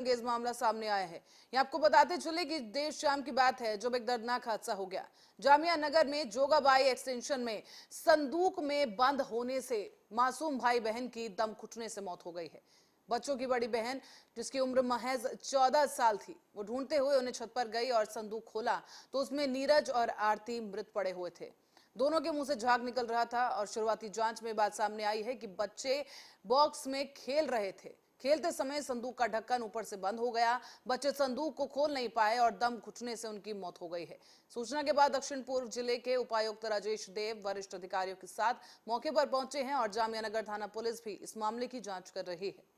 अंगेज मामला सामने आया है। ये आपको बताते चले कि देर शाम की बात है जब एक दर्दनाक हादसा हो गया। जामिया नगर में जोगाबाई एक्सटेंशन में संदूक में बंद होने से मासूम भाई बहन की दम घुटने से मौत हो गई है। बच्चों की बड़ी बहन जिसकी उम्र महज 14 साल थी, वो ढूंढते हुए उन्हें छत पर गई और संदूक खोला तो उसमें नीरज और आरती मृत पड़े हुए थे। दोनों के मुंह से झाग निकल रहा था और शुरुआती जांच में बात सामने आई है कि बच्चे बॉक्स में खेल रहे थे। खेलते समय संदूक का ढक्कन ऊपर से बंद हो गया। बच्चे संदूक को खोल नहीं पाए और दम घुटने से उनकी मौत हो गई है। सूचना के बाद दक्षिण पूर्व जिले के उपायुक्त राजेश देव वरिष्ठ अधिकारियों के साथ मौके पर पहुंचे हैं और जामिया नगर थाना पुलिस भी इस मामले की जांच कर रही है।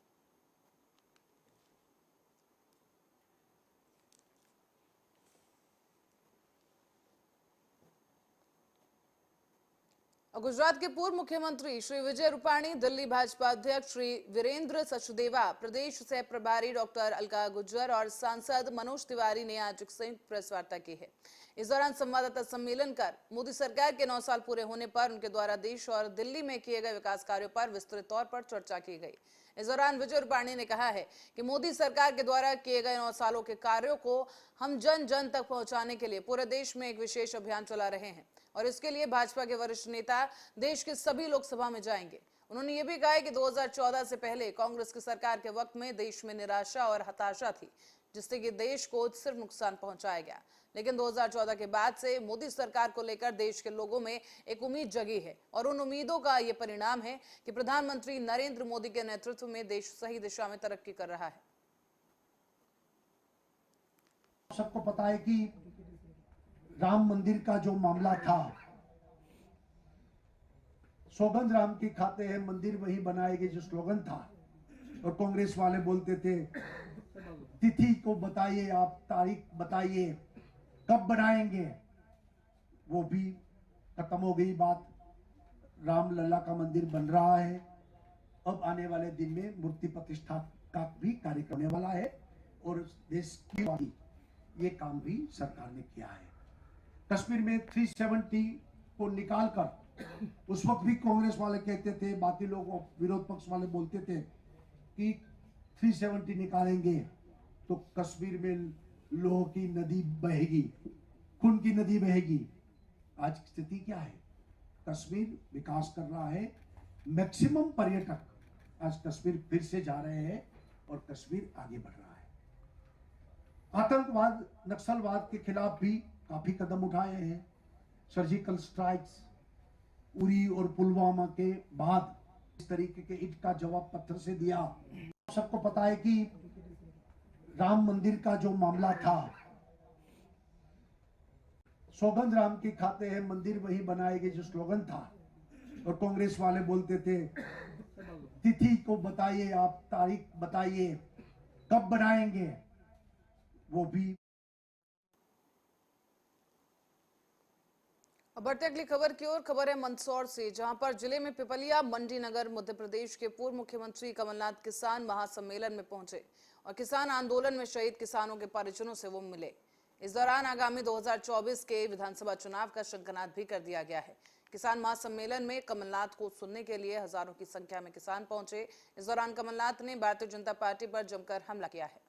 गुजरात के पूर्व मुख्यमंत्री श्री विजय रूपाणी, दिल्ली भाजपा अध्यक्ष श्री वीरेंद्र सचदेवा, प्रदेश सह प्रभारी डॉक्टर अलका गुर्जर और सांसद मनोज तिवारी ने आज एक संयुक्त प्रेस वार्ता की है। इस दौरान संवाददाता सम्मेलन कर मोदी सरकार के 9 साल पूरे होने पर उनके द्वारा देश और दिल्ली में किए गए विकास कार्यों पर विस्तृत तौर पर चर्चा की गई। इस दौरान विजय रूपाणी ने कहा है कि मोदी सरकार के द्वारा किए गए 9 सालों के कार्यों को हम जन जन तक पहुंचाने के लिए पूरे देश में एक विशेष अभियान चला रहे हैं और इसके लिए भाजपा के वरिष्ठ नेता देश के सभी लोकसभा में जाएंगे। उन्होंने ये भी कहा कि 2014 से पहले कांग्रेस की सरकार के वक्त में देश में निराशा और हताशा थी, जिससे कि देश को सिर्फ नुकसान पहुंचाया गया। लेकिन 2014 के बाद से मोदी सरकार को लेकर देश के लोगों में एक उम्मीद जगी है और उन उम्मीदों का ये परिणाम है कि प्रधानमंत्री नरेंद्र मोदी के नेतृत्व में देश सही दिशा में तरक्की कर रहा है। सबको पता है कि राम मंदिर का जो मामला था, सौगंध राम की खाते हैं मंदिर वहीं बनाएंगे जो स्लोगन था, और कांग्रेस वाले बोलते थे तिथि को बताइए, आप तारीख बताइए कब बनाएंगे, वो भी खत्म हो गई बात। राम लल्ला का मंदिर बन रहा है। अब आने वाले दिन में मूर्ति प्रतिष्ठा का भी कार्यक्रम होने वाला है और देश की ये काम भी सरकार ने किया है। कश्मीर में 370 को निकालकर उस वक्त भी कांग्रेस वाले कहते थे, बाकी लोग विरोध पक्ष वाले बोलते थे कि 370 निकालेंगे तो कश्मीर में लोह की नदी बहेगी, खून की नदी बहेगी। आज की स्थिति क्या है? कश्मीर विकास कर रहा है। मैक्सिमम पर्यटक आज कश्मीर फिर से जा रहे हैं और कश्मीर आगे बढ़ रहा है। आतंकवाद, नक्सलवाद के खिलाफ भी काफी कदम उठाए हैं। सर्जिकल स्ट्राइक्स, उरी और पुलवामा के बाद इस तरीके के ईंट का जवाब पत्थर से दिया। सबको पता है कि राम मंदिर का जो मामला था, सौगंध राम की खाते हैं मंदिर वहीं बनाएंगे जो स्लोगन था, और कांग्रेस वाले बोलते थे तिथि को बताइए, आप तारीख बताइए कब बनाएंगे, वो भी। अब बढ़ते अगली खबर की ओर। खबर है मंदसौर से, जहां पर जिले में पिपलिया मंडी नगर मध्य प्रदेश के पूर्व मुख्यमंत्री कमलनाथ किसान महासम्मेलन में पहुंचे और किसान आंदोलन में शहीद किसानों के परिजनों से वो मिले। इस दौरान आगामी 2024 के विधानसभा चुनाव का शंखनाद भी कर दिया गया है। किसान महासम्मेलन में कमलनाथ को सुनने के लिए हजारों की संख्या में किसान पहुंचे। इस दौरान कमलनाथ ने भारतीय जनता पार्टी पर जमकर हमला किया है।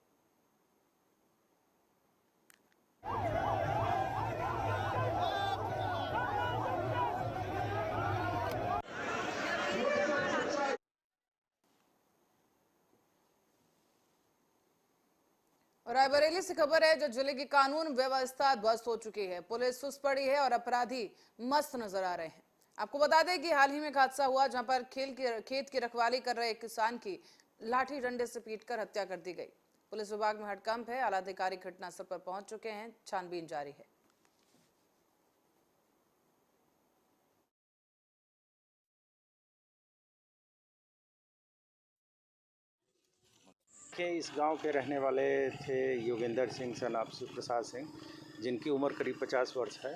रायबरेली से खबर है, जो जिले की कानून व्यवस्था ध्वस्त हो चुकी है। पुलिस सुस्त पड़ी है और अपराधी मस्त नजर आ रहे हैं। आपको बता दें कि हाल ही में एक हादसा हुआ जहां पर खेत की रखवाली कर रहे एक किसान की लाठी डंडे से पीटकर हत्या कर दी गई। पुलिस विभाग में हड़कंप है। आला अधिकारी घटनास्थल पर पहुंच चुके हैं, छानबीन जारी है। के इस गांव के रहने वाले थे योगेंद्र सिंह सन ऑफ शिव प्रसाद सिंह, जिनकी उम्र करीब 50 वर्ष है।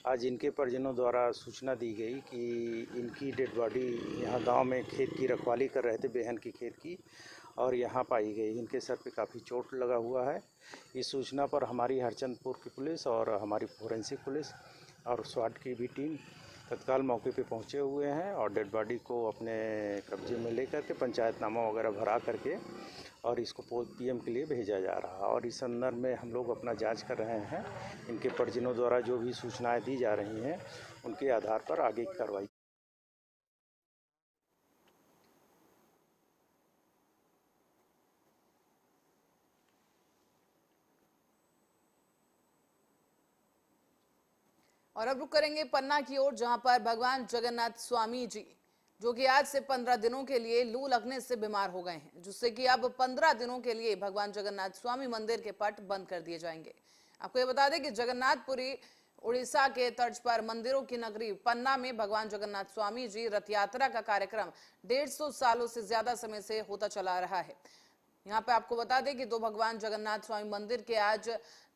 आज इनके परिजनों द्वारा सूचना दी गई कि इनकी डेड बॉडी यहाँ गांव में खेत की रखवाली कर रहे थे, बेहन की खेत की, और यहाँ पाई गई। इनके सर पे काफ़ी चोट लगा हुआ है। इस सूचना पर हमारी हरचंदपुर की पुलिस और हमारी फोरेंसिक पुलिस और स्वाट की भी टीम तत्काल मौके पे पहुँचे हुए हैं और डेड बॉडी को अपने कब्जे में लेकर के पंचायतनामा वगैरह भरा करके और इसको पीएम के लिए भेजा जा रहा है। और इस संदर्भ में हम लोग अपना जांच कर रहे हैं। इनके परिजनों द्वारा जो भी सूचनाएं दी जा रही हैं उनके आधार पर आगे की कार्रवाई। और अब रुक करेंगे पन्ना की ओर, जहां पर भगवान जगन्नाथ स्वामी जी जो कि आज से 15 दिनों के लिए लू लगने से बीमार हो गए हैं, जिससे कि अब 15 दिनों के लिए भगवान जगन्नाथ स्वामी मंदिर के पट बंद कर दिए जाएंगे। आपको ये बता दें कि जगन्नाथपुरी उड़ीसा के तर्ज पर मंदिरों की नगरी पन्ना में भगवान जगन्नाथ स्वामी जी रथ यात्रा का कार्यक्रम 150 सालों से ज्यादा समय से होता चला रहा है। यहाँ पे आपको बता दें कि दो भगवान जगन्नाथ स्वामी मंदिर के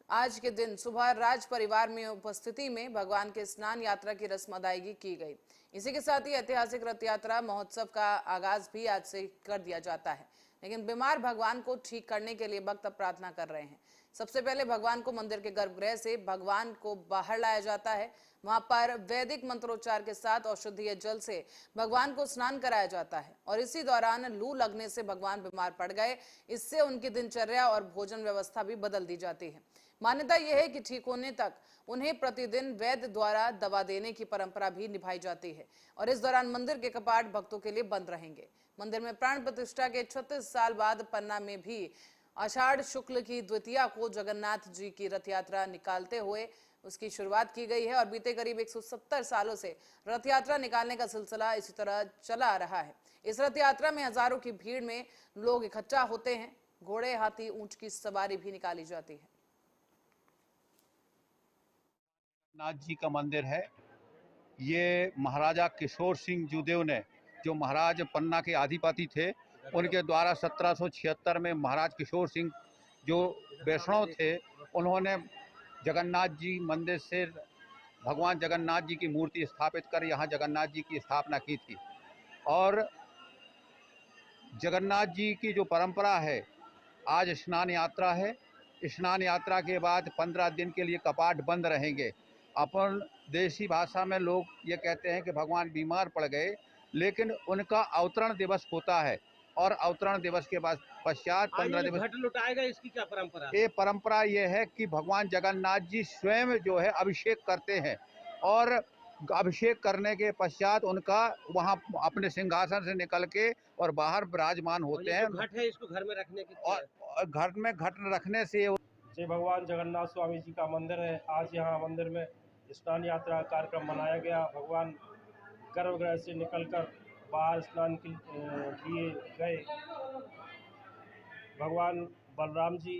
आज के दिन सुबह राज परिवार में उपस्थिति में भगवान के स्नान यात्रा की रस्म अदायगी की गई। इसी के साथ ही ऐतिहासिक रथ यात्रा महोत्सव का आगाज भी आज से कर दिया जाता है। लेकिन बीमार भगवान को ठीक करने के लिए भक्त प्रार्थना कर रहे हैं। सबसे पहले भगवान को मंदिर के गर्भगृह से भगवान को बाहर लाया जाता है। वहां पर वैदिक मंत्रोच्चार के साथ औषधीय जल से भगवान को स्नान कराया जाता है। और इसी दौरान लू लगने से भगवान बीमार पड़ गए। इससे उनकी दिनचर्या और भोजन व्यवस्था भी बदल दी जाती है। मान्यता यह है कि ठीक होने तक उन्हें प्रतिदिन वैद्य द्वारा दवा देने की परंपरा भी निभाई जाती है। और इस दौरान मंदिर के कपाट भक्तों के लिए बंद रहेंगे। मंदिर में प्राण प्रतिष्ठा के 36 साल बाद पन्ना में भी आषाढ़ शुक्ल की द्वितीया को जगन्नाथ जी की रथ यात्रा निकालते हुए उसकी शुरुआत की गई है। और बीते करीब 170 सालों से रथ यात्रा निकालने का सिलसिला इसी तरह चला आ रहा है। इस रथ यात्रा में हजारों की भीड़ में लोग इकट्ठा होते हैं। घोड़े, हाथी, ऊंट की सवारी भी निकाली जाती है। नाथ जी का मंदिर है। ये महाराजा किशोर सिंह जूदेव ने, जो महाराज पन्ना के अधिपति थे, उनके द्वारा 1776 में महाराज किशोर सिंह जो वैष्णव थे, उन्होंने जगन्नाथ जी मंदिर से भगवान जगन्नाथ जी की मूर्ति स्थापित कर यहाँ जगन्नाथ जी की स्थापना की थी। और जगन्नाथ जी की जो परंपरा है, आज स्नान यात्रा है। स्नान यात्रा के बाद 15 दिन के लिए कपाट बंद रहेंगे। अपन देसी भाषा में लोग ये कहते हैं कि भगवान बीमार पड़ गए, लेकिन उनका अवतरण दिवस होता है। और अवतरण दिवस के बाद पश्चात 15 दिवस घट लुटाएगा। इसकी क्या परंपरा है? ये परंपरा ये है कि भगवान जगन्नाथ जी स्वयं जो है अभिषेक करते हैं। और अभिषेक करने के पश्चात उनका वहाँ अपने सिंहासन से निकल के और बाहर विराजमान होते हैं। घट है, इसको घर में रखने की और घर में घट रखने से जय भगवान जगन्नाथ स्वामी जी का मंदिर है। आज यहाँ मंदिर में स्नान यात्रा कार्यक्रम मनाया गया। भगवान गर्भगृह से निकलकर बाहर स्नान के लिए गए। भगवान बलराम जी,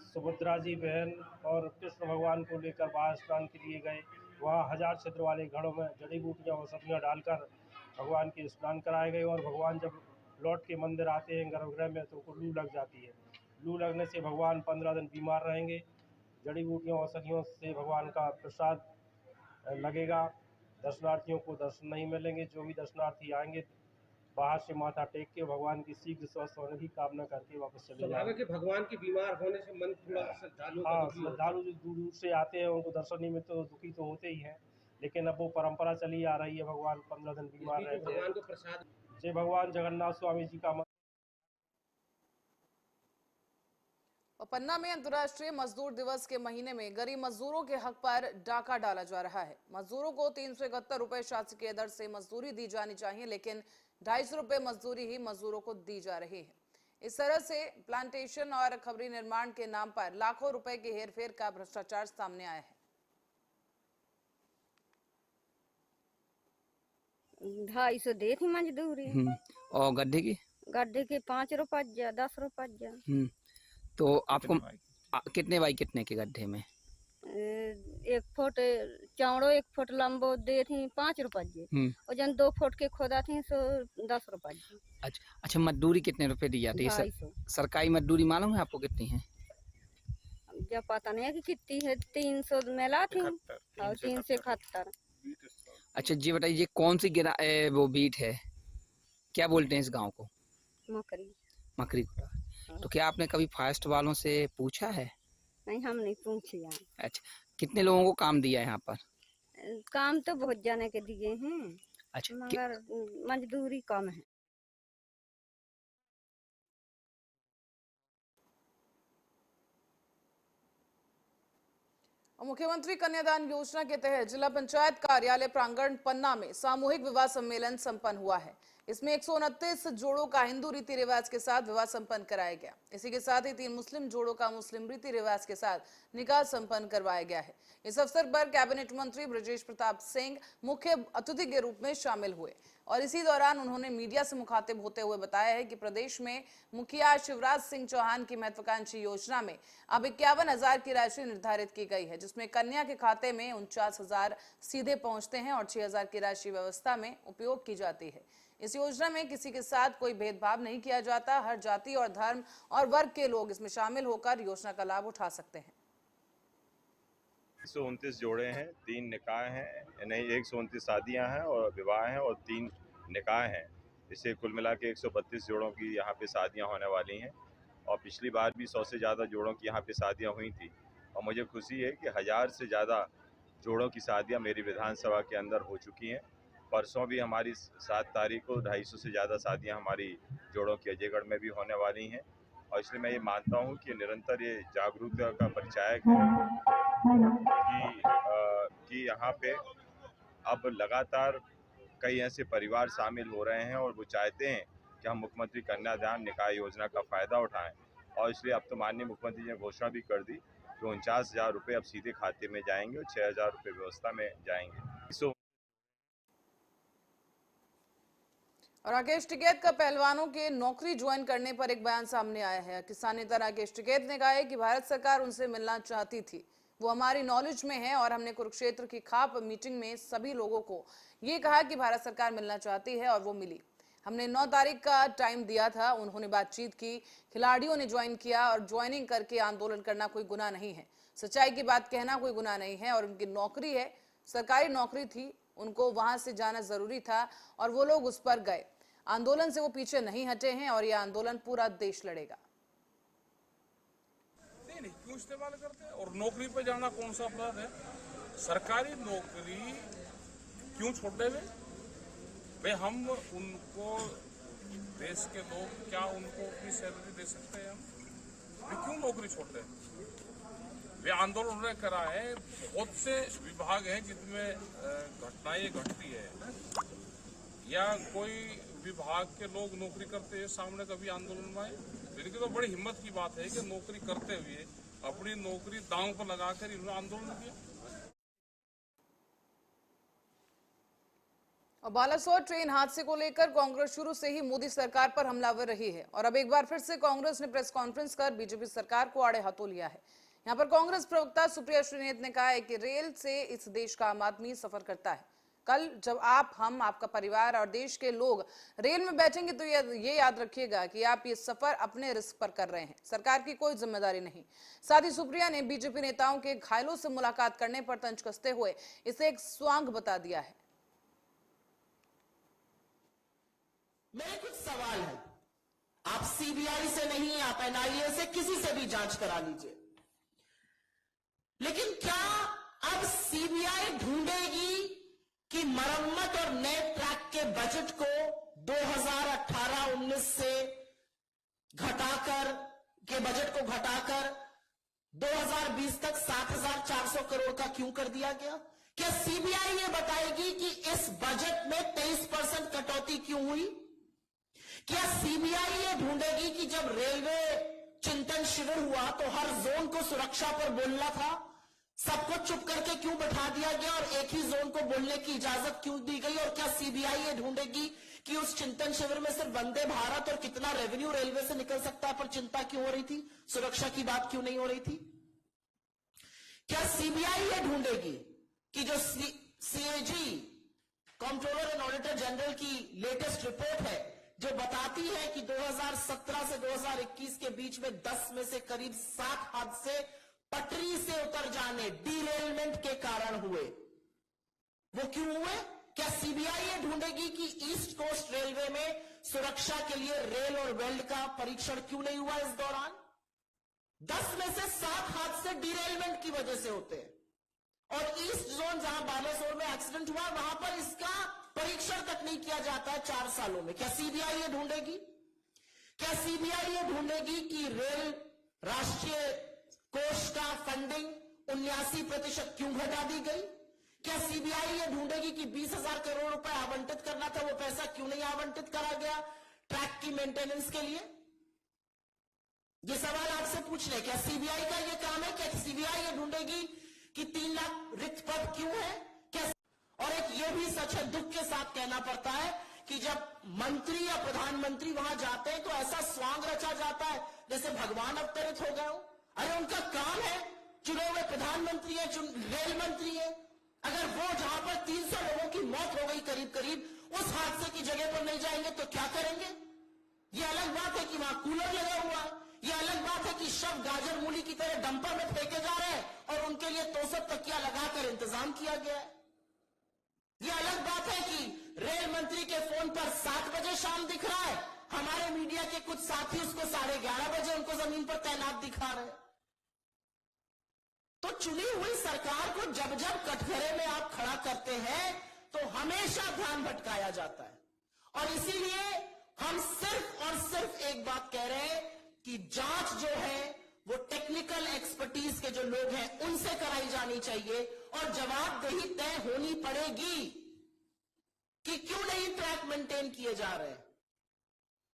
सुभद्रा जी बहन और कृष्ण भगवान को लेकर बाहर स्नान के लिए गए। वहाँ 1000 छिद्र वाले घड़ों में जड़ी बूटियाँ और सब्जियाँ डालकर भगवान के स्नान कराए गए। और भगवान जब लौट के मंदिर आते हैं गर्भगृह में तो उनको लू लग जाती है। लू लगने से भगवान 15 दिन बीमार रहेंगे। जड़ी बूटियों और औषधियों से भगवान का प्रसाद लगेगा। दर्शनार्थियों को दर्शन नहीं मिलेंगे। जो भी दर्शनार्थी आएंगे बाहर से माथा टेक के भगवान की शीघ्र स्वस्थ होने की कामना करके वापस चले जाएंगे। कि भगवान की बीमार होने से मन थोड़ा श्रद्धालु श्रद्धालु जो दूर दूर से आते हैं उनको दर्शन नहीं मिलते तो दुखी तो होते ही हैं। लेकिन अब वो परंपरा चली आ रही है। भगवान 15 दिन बीमार रहते हैं। भगवान को प्रसाद। जय भगवान जगन्नाथ स्वामी जी का। और पन्ना में अंतर्राष्ट्रीय मजदूर दिवस के महीने में गरीब मजदूरों के हक पर डाका डाला जा रहा है। मजदूरों को 371 रुपए शासकीय दर से मजदूरी दी जानी चाहिए, लेकिन 250 रुपए मजदूरी ही मजदूरों को दी जा रही है। इस तरह से प्लांटेशन और खबरी निर्माण के नाम पर लाखों रुपए के हेरफेर का भ्रष्टाचार सामने आया है। 250 दे थी मजदूरी। और गड्ढे की 5 रुपया 10 रुपया। तो आपको कितने बाई कितने के गड्ढे में? 1 फुट चौड़ो 1 फुट लंबो दे थी 5 रुपये। और जन 2 फुट के खोदा थी सो 10 रुपये। अच्छा, मजदूरी कितने रुपए दी जाती है? 250। सरकारी मजदूरी मालूम है आपको कितनी है? जब पता नहीं है कि कितनी है। 300 मिला थी और 371। अच्छा जी बताइए, ये कौन सी वो बीट है, क्या बोलते हैं इस गांव को? मकरी। तो क्या आपने कभी फॉरेस्ट वालों से पूछा है? नहीं, हम नहीं पूछे। अच्छा, कितने लोगों को काम दिया है यहाँ पर? काम तो बहुत जाने के दिए हैं। अच्छा, मगर मजदूरी कम है। और मुख्यमंत्री कन्यादान योजना के तहत जिला पंचायत कार्यालय प्रांगण पन्ना में सामूहिक विवाह सम्मेलन संपन्न हुआ है। इसमें 129 जोड़ों का हिंदू रीति रिवाज के साथ विवाह संपन्न कराया गया। इसी के साथ ही 3 मुस्लिम जोड़ों का मुस्लिम रीति रिवाज के साथ निकाह संपन्न करवाया गया है। इस अवसर पर कैबिनेट मंत्री ब्रजेश प्रताप सिंह मुख्य अतिथि के रूप में शामिल हुए और इसी दौरान उन्होंने मीडिया से मुखातिब होते हुए बताया है कि प्रदेश में मुखिया शिवराज सिंह चौहान की महत्वाकांक्षी योजना में अब 51,000 की राशि निर्धारित की गई है, जिसमें कन्या के खाते में 49,000 सीधे पहुंचते हैं और 6,000 की राशि व्यवस्था में उपयोग की जाती है। इस योजना में किसी के साथ कोई भेदभाव नहीं किया जाता। हर जाति और धर्म और वर्ग के लोग इसमें शामिल होकर योजना का लाभ उठा सकते हैं। 129 जोड़े हैं, 3 निकाह हैं, नहीं 129 शादियां हैं और विवाह हैं और 3 निकाह हैं। इसे कुल मिला के 132 जोड़ों की यहाँ पे शादियां होने वाली हैं और पिछली बार भी 100 से ज़्यादा जोड़ों की यहाँ पे शादियां हुई थी और मुझे खुशी है कि 1000 से ज़्यादा जोड़ों की शादियां मेरी विधानसभा के अंदर हो चुकी हैं। परसों भी हमारी 7 तारीख को 250 से ज़्यादा शादियां हमारी जोड़ों की अजयगढ़ में भी होने वाली हैं और इसलिए मैं ये मानता हूँ कि निरंतर ये जागरूकता का परिचायक है कि यहाँ पे अब लगातार कई ऐसे परिवार शामिल हो रहे हैं और वो चाहते हैं कि हम मुख्यमंत्री कन्यादान निकाह योजना का फ़ायदा उठाएं और इसलिए अब तो माननीय मुख्यमंत्री जी ने घोषणा भी कर दी कि 49,000 रुपये अब सीधे खाते में जाएंगे और 6,000 रुपये व्यवस्था में जाएंगे। और राकेश टिकैत का पहलवानों के नौकरी ज्वाइन करने पर एक बयान सामने आया है। किसान नेता राकेश टिकैत ने कहा है कि भारत सरकार उनसे मिलना चाहती थी, वो हमारी नॉलेज में है और हमने कुरुक्षेत्र की खाप मीटिंग में सभी लोगों को ये कहा कि भारत सरकार मिलना चाहती है और वो मिली। हमने 9 तारीख का टाइम दिया था, उन्होंने बातचीत की, खिलाड़ियों ने ज्वाइन किया और ज्वाइनिंग करके आंदोलन करना कोई गुनाह नहीं है, सच्चाई की बात कहना कोई गुनाह नहीं है और उनकी नौकरी है, सरकारी नौकरी थी, उनको वहां से जाना जरूरी था और वो लोग उस पर गए। आंदोलन से वो पीछे नहीं हटे हैं और ये आंदोलन पूरा देश लड़ेगा। नहीं क्यों इस्तेमाल करते हैं और नौकरी पे जाना कौन सा अपराध है? सरकारी नौकरी क्यों छोड़ देवे भाई? हम उनको देश के लोग क्या उनको अपनी सैलरी दे सकते हैं? हम क्यों नौकरी छोड़ते हैं? वे आंदोलन उन्होंने करा है। बहुत से विभाग हैं जिनमें घटनाएं घटती है या कोई विभाग के लोग नौकरी करते हुए सामने कभी आंदोलन में आए। इनकी तो बड़ी हिम्मत की बात है कि नौकरी करते हुए अपनी नौकरी दांव पर लगाकर इन्होंने आंदोलन किया। और बालासोर ट्रेन हादसे को लेकर कांग्रेस शुरू से ही मोदी सरकार पर हमलावर रही है और अब एक बार फिर से कांग्रेस ने प्रेस कॉन्फ्रेंस कर बीजेपी सरकार को आड़े हाथों लिया है। यहाँ पर कांग्रेस प्रवक्ता सुप्रिया श्रीनेत ने कहा है कि रेल से इस देश का आम आदमी सफर करता है। कल जब आप, हम, आपका परिवार और देश के लोग रेल में बैठेंगे तो ये याद रखिएगा कि आप ये सफर अपने रिस्क पर कर रहे हैं, सरकार की कोई जिम्मेदारी नहीं। साथ ही सुप्रिया ने बीजेपी नेताओं के घायलों से मुलाकात करने पर तंज कसते हुए इसे एक स्वांग बता दिया है। मेरे कुछ सवाल है, आप सीबीआई से नहीं, आप एनआईए से, किसी से भी जांच करा लीजिए, लेकिन क्या अब सीबीआई ढूंढेगी कि मरम्मत और नए ट्रैक के बजट को 2018-19 से घटाकर के बजट को घटाकर 2020 तक 7,400 करोड़ का क्यों कर दिया गया? क्या सीबीआई ये बताएगी कि इस बजट में 23% कटौती क्यों हुई? क्या सीबीआई ये ढूंढेगी कि जब रेलवे चिंतन शिविर हुआ तो हर जोन को सुरक्षा पर बोलना था, सबको चुप करके क्यों बैठा दिया गया और एक ही जोन को बोलने की इजाजत क्यों दी गई? और क्या सीबीआई ये ढूंढेगी कि उस चिंतन शिविर में सिर्फ वंदे भारत और कितना रेवेन्यू रेलवे से निकल सकता है पर चिंता क्यों हो रही थी, सुरक्षा की बात क्यों नहीं हो रही थी? क्या सीबीआई ये ढूंढेगी कि जो CAG controller and auditor general की लेटेस्ट रिपोर्ट है जो बताती है कि 2017 से 2021 के बीच में 10 में से करीब 7 हादसे पटरी से उतर जाने, डीरेलमेंट के कारण हुए, वो क्यों हुए? क्या सीबीआई ये ढूंढेगी कि ईस्ट कोस्ट रेलवे में सुरक्षा के लिए रेल और वेल्ड का परीक्षण क्यों नहीं हुआ इस दौरान? 10 में से 7 हादसे डीरेलमेंट की वजह से होते हैं और ईस्ट जोन जहां बालासोर में एक्सीडेंट हुआ वहां पर इसका परीक्षण तक नहीं किया जाता है 4 सालों में। क्या सीबीआई ये ढूंढेगी? क्या सीबीआई ये ढूंढेगी कि रेल राष्ट्रीय कोष का फंडिंग 79% क्यों घटा दी गई? क्या सीबीआई ये ढूंढेगी कि 20,000 करोड़ रुपए आवंटित करना था, वो पैसा क्यों नहीं आवंटित करा गया ट्रैक की मेंटेनेंस के लिए? ये सवाल आपसे पूछ ले, क्या सीबीआई का ये काम है? क्या सीबीआई ये ढूंढेगी कि 3 लाख रिक्त पद क्यों है? क्या? और एक ये भी सच है, दुख के साथ कहना पड़ता है कि जब मंत्री या प्रधानमंत्री वहां जाते हैं तो ऐसा स्वांग रचा जाता है जैसे भगवान अवतरित हो गए हो। अरे उनका काम है, चुने हुए प्रधानमंत्री है, रेल मंत्री है, अगर वो जहां पर 300 लोगों की मौत हो गई करीब करीब, उस हादसे की जगह पर नहीं जाएंगे तो क्या करेंगे? ये अलग बात है कि वहां कूलर लगा हुआ है, ये अलग बात है कि शव गाजर मूली की तरह डंपर में फेंके जा रहे हैं और उनके लिए तोसक तकिया लगाकर इंतजाम किया गया है। ये अलग बात है कि रेल मंत्री के फोन पर 7 बजे शाम दिख रहा है, हमारे मीडिया के कुछ साथी उसको 11:30 बजे उनको जमीन पर तैनात दिखा रहे हैं। तो चुनी हुई सरकार को जब जब कटघरे में आप खड़ा करते हैं तो हमेशा ध्यान भटकाया जाता है। और इसीलिए हम सिर्फ और सिर्फ एक बात कह रहे हैं कि जांच जो है वो टेक्निकल एक्सपर्टीज के जो लोग हैं उनसे कराई जानी चाहिए और जवाबदेही तय होनी पड़ेगी कि क्यों नहीं ट्रैक मेंटेन किए जा रहे,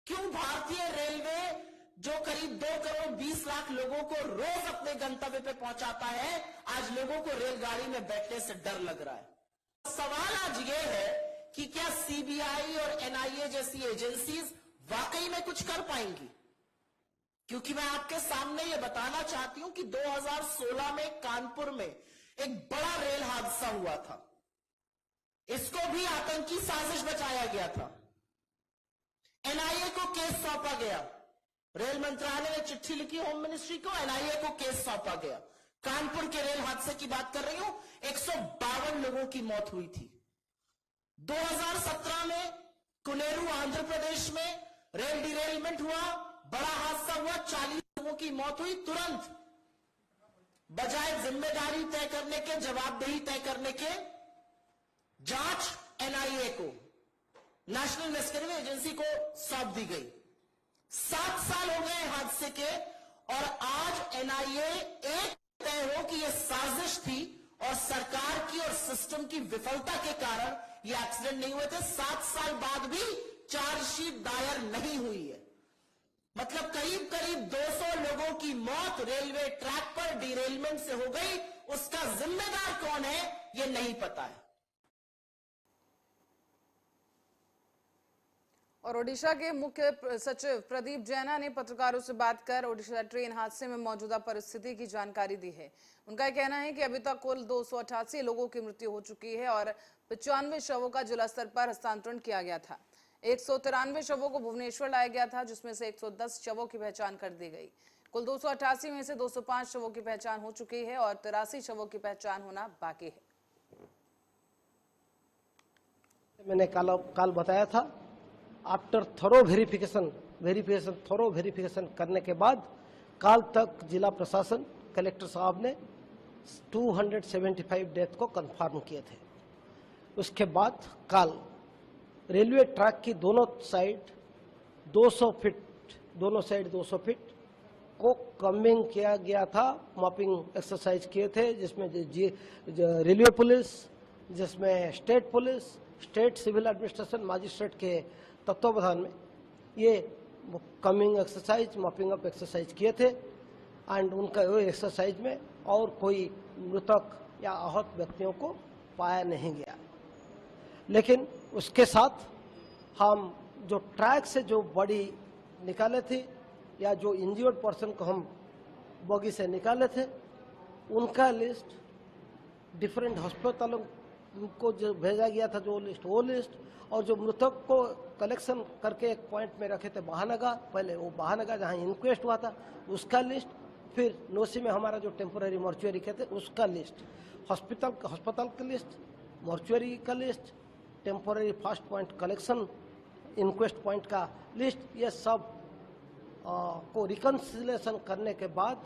क्यों भारतीय रेलवे जो करीब 2 करोड़ 20 लाख लोगों को रोज अपने गंतव्य पे पहुंचाता है, आज लोगों को रेलगाड़ी में बैठने से डर लग रहा है। सवाल आज ये है कि क्या सीबीआई और एनआईए जैसी एजेंसीज वाकई में कुछ कर पाएंगी? क्योंकि मैं आपके सामने ये बताना चाहती हूं कि 2016 में कानपुर में एक बड़ा रेल हादसा हुआ था, इसको भी आतंकी साजिश बताया गया था। एनआईए को केस सौंपा गया, रेल मंत्रालय ने चिट्ठी लिखी होम मिनिस्ट्री को, एनआईए को केस सौंपा गया। कानपुर के रेल हादसे की बात कर रही हूं, 152 लोगों की मौत हुई थी। 2017 में कुनेरू आंध्र प्रदेश में रेल डिरेलमेंट हुआ, बड़ा हादसा हुआ, 40 लोगों की मौत हुई। तुरंत बजाय जिम्मेदारी तय करने के, जवाबदेही तय करने के, जांच एनआईए को, नेशनल इन्वेस्टिगेटिव एजेंसी को सौंप दी गई। 7 साल हो गए हादसे के और आज एनआईए एक तय हो कि यह साजिश थी और सरकार की और सिस्टम की विफलता के कारण ये एक्सीडेंट नहीं हुए थे। 7 साल बाद भी चार्जशीट दायर नहीं हुई है। मतलब करीब करीब 200 लोगों की मौत रेलवे ट्रैक पर डिरेलमेंट से हो गई। उसका जिम्मेदार कौन है ये नहीं पता है। और ओडिशा के मुख्य सचिव प्रदीप जैना ने पत्रकारों से बात कर ओडिशा ट्रेन हादसे में मौजूदा परिस्थिति की जानकारी दी है। उनका कहना है कि अभी तक कुल 288 लोगों की मृत्यु हो चुकी है और 95 शवों का जिला स्तर पर हस्तांतरण किया गया था। 193 शवों को भुवनेश्वर लाया गया था, जिसमें से 110 शवों की पहचान कर दी गई। कुल 288 में से 205 शवों की पहचान हो चुकी है और 83 शवों की पहचान होना बाकी है। मैंने कल बताया था, आफ्टर थोरो वेरिफिकेशन करने के बाद कल तक जिला प्रशासन कलेक्टर साहब ने 275 डेथ को कंफर्म किए थे। उसके बाद कल रेलवे ट्रैक की दोनों साइड 200 फीट को कमिंग किया गया था, मॉपिंग एक्सरसाइज किए थे, जिसमें रेलवे पुलिस, जिसमें state police, state civil administration, magistrate के तत्वावधान में ये combing exercise, mopping up exercise किए थे। एंड उनका एक्सरसाइज में और कोई मृतक या आहत व्यक्तियों को पाया नहीं गया। लेकिन उसके साथ हम जो ट्रैक से जो बॉडी निकाले थे या जो इंजर्ड पर्सन को हम बॉगी से निकाले थे, उनका लिस्ट डिफरेंट हॉस्पिटलों को जो भेजा गया था, जो लिस्ट, वो लिस्ट, और जो मृतक को कलेक्शन करके एक पॉइंट में रखे थे बहानगा, पहले वो बहानगा जहाँ इंक्वेस्ट हुआ था उसका लिस्ट, फिर नोसी में हमारा जो टेम्पोररी मॉर्चुअरी कहते उसका लिस्ट, हॉस्पिटल का लिस्ट, मॉर्चुअरी का list, temporary first point collection inquest point का लिस्ट, ये सब को रिकन्सिलेशन करने के बाद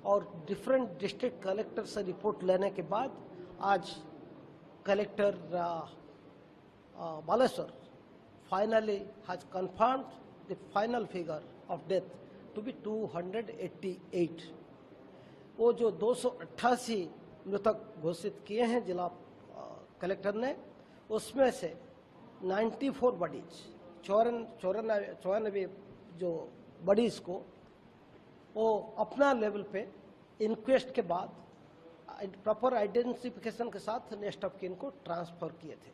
और डिफरेंट डिस्ट्रिक्ट कलेक्टर से रिपोर्ट लेने के बाद आज collector Baleswar finally has confirmed the final figure of death to be 288. वो जो 288 मृतक घोषित किए हैं जिला कलेक्टर ने, उसमें से 94 बॉडीज 94 जो बॉडीज को वो अपना लेवल पे इंक्वेस्ट के बाद प्रॉपर आइडेंटिफिकेशन के साथ नेक्स्ट ऑफ किन को ट्रांसफर किए थे।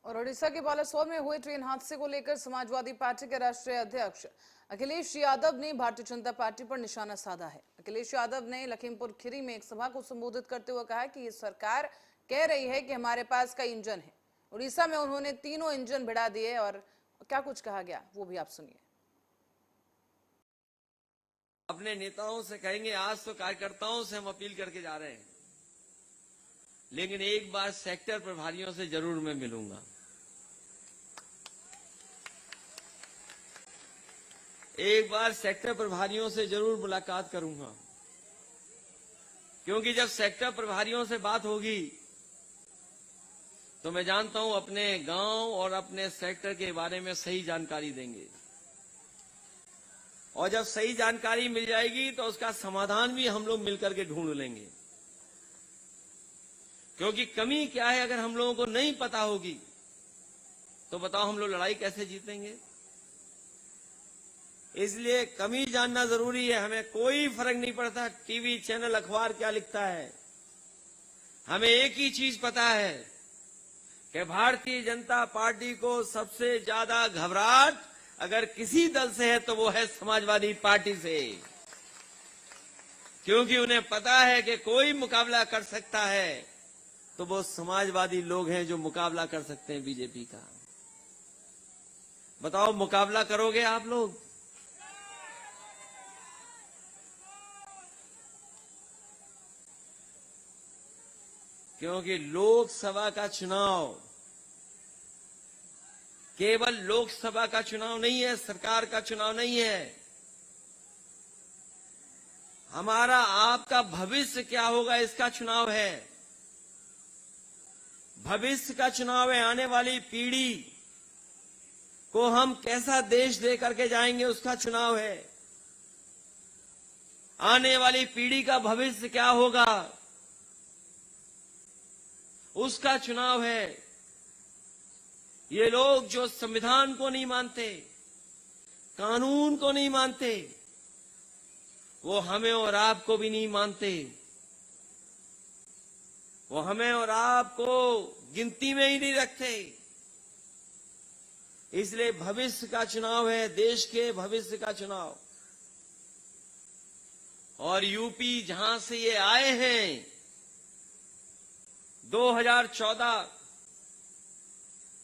और ओडिशा के बालासोर में हुए ट्रेन हादसे को लेकर समाजवादी पार्टी के राष्ट्रीय अध्यक्ष अखिलेश यादव ने भारतीय जनता पार्टी पर निशाना साधा है। अखिलेश यादव ने लखीमपुर खीरी में एक सभा को संबोधित करते हुए कहा कि ये सरकार कह रही है कि हमारे पास कई इंजन है। उड़ीसा में उन्होंने तीनों इंजन भिड़ा दिए और क्या कुछ कहा गया वो भी आप सुनिए। अपने नेताओं से कहेंगे, आज तो कार्यकर्ताओं से हम अपील करके जा रहे हैं, लेकिन एक बार सेक्टर प्रभारियों से जरूर मैं मिलूंगा। एक बार सेक्टर प्रभारियों से जरूर मुलाकात करूंगा, क्योंकि जब सेक्टर प्रभारियों से बात होगी तो मैं जानता हूं अपने गांव और अपने सेक्टर के बारे में सही जानकारी देंगे, और जब सही जानकारी मिल जाएगी तो उसका समाधान भी हम लोग मिलकर के ढूंढ लेंगे। क्योंकि कमी क्या है अगर हम लोगों को नहीं पता होगी तो बताओ हम लोग लड़ाई कैसे जीतेंगे। इसलिए कमी जानना जरूरी है। हमें कोई फर्क नहीं पड़ता टीवी चैनल अखबार क्या लिखता है, हमें एक ही चीज पता है कि भारतीय जनता पार्टी को सबसे ज्यादा घबराहट अगर किसी दल से है तो वो है समाजवादी पार्टी से, क्योंकि उन्हें पता है कि कोई मुकाबला कर सकता है तो वो समाजवादी लोग हैं जो मुकाबला कर सकते हैं बीजेपी का। बताओ मुकाबला करोगे आप लोग? क्योंकि लोकसभा का चुनाव केवल लोकसभा का चुनाव नहीं है, सरकार का चुनाव नहीं है। हमारा आपका भविष्य क्या होगा इसका चुनाव है। भविष्य का चुनाव है। आने वाली पीढ़ी को हम कैसा देश दे करके जाएंगे उसका चुनाव है। आने वाली पीढ़ी का भविष्य क्या होगा उसका चुनाव है। ये लोग जो संविधान को नहीं मानते, कानून को नहीं मानते, वो हमें और आपको भी नहीं मानते। वो हमें और आपको गिनती में ही नहीं रखते। इसलिए भविष्य का चुनाव है, देश के भविष्य का चुनाव। और यूपी जहां से ये आए हैं 2014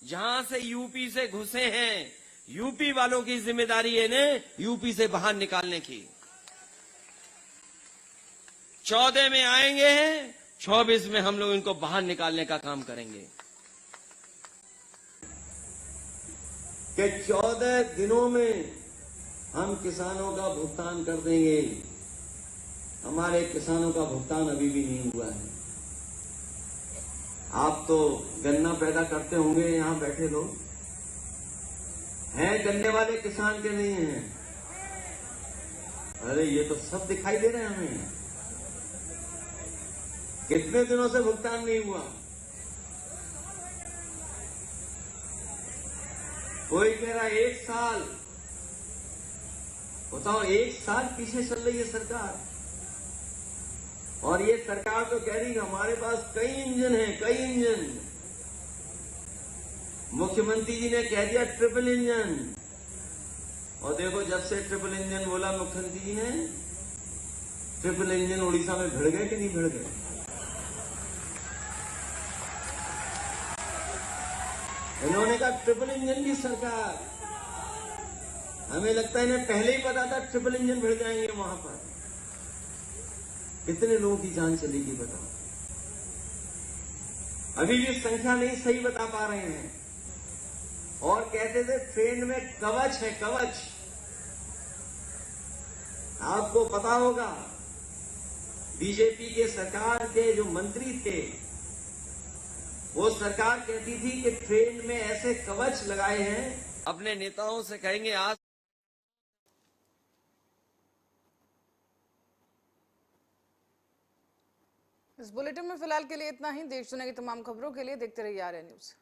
जहां से यूपी से घुसे हैं, यूपी वालों की जिम्मेदारी है इन्हें यूपी से बाहर निकालने की। 14 में आएंगे, 24 में हम लोग इनको बाहर निकालने का काम करेंगे। कि 14 दिनों में हम किसानों का भुगतान कर देंगे। हमारे किसानों का भुगतान अभी भी नहीं हुआ है। आप तो गन्ना पैदा करते होंगे, यहां बैठे लोग हैं गन्ने वाले किसान के नहीं हैं? अरे ये तो सब दिखाई दे रहे हैं हमें। कितने दिनों से भुगतान नहीं हुआ? कोई कह रहा 1 साल। बताओ 1 साल पीछे चल रही है सरकार। और ये सरकार तो कह रही है हमारे पास कई इंजन हैं, कई इंजन। मुख्यमंत्री जी ने कह दिया ट्रिपल इंजन। और देखो जब से ट्रिपल इंजन बोला मुख्यमंत्री जी ने, ट्रिपल इंजन उड़ीसा में भिड़ गए कि नहीं भिड़ गए? इन्होंने कहा ट्रिपल इंजन की सरकार। हमें लगता है इन्हें पहले ही पता था ट्रिपल इंजन भिड़ जाएंगे वहां पर। कितने लोगों की जान चलेगी बताओ। अभी भी संख्या नहीं सही बता पा रहे हैं। और कहते थे ट्रेन में कवच है, कवच। आपको पता होगा बीजेपी के सरकार के जो मंत्री थे वो सरकार कहती थी कि ट्रेन में ऐसे कवच लगाए हैं। अपने नेताओं से कहेंगे आज इस बुलेटिन में फिलहाल के लिए इतना ही। देश दुनिया की तमाम खबरों के लिए देखते रहिए आर्या न्यूज।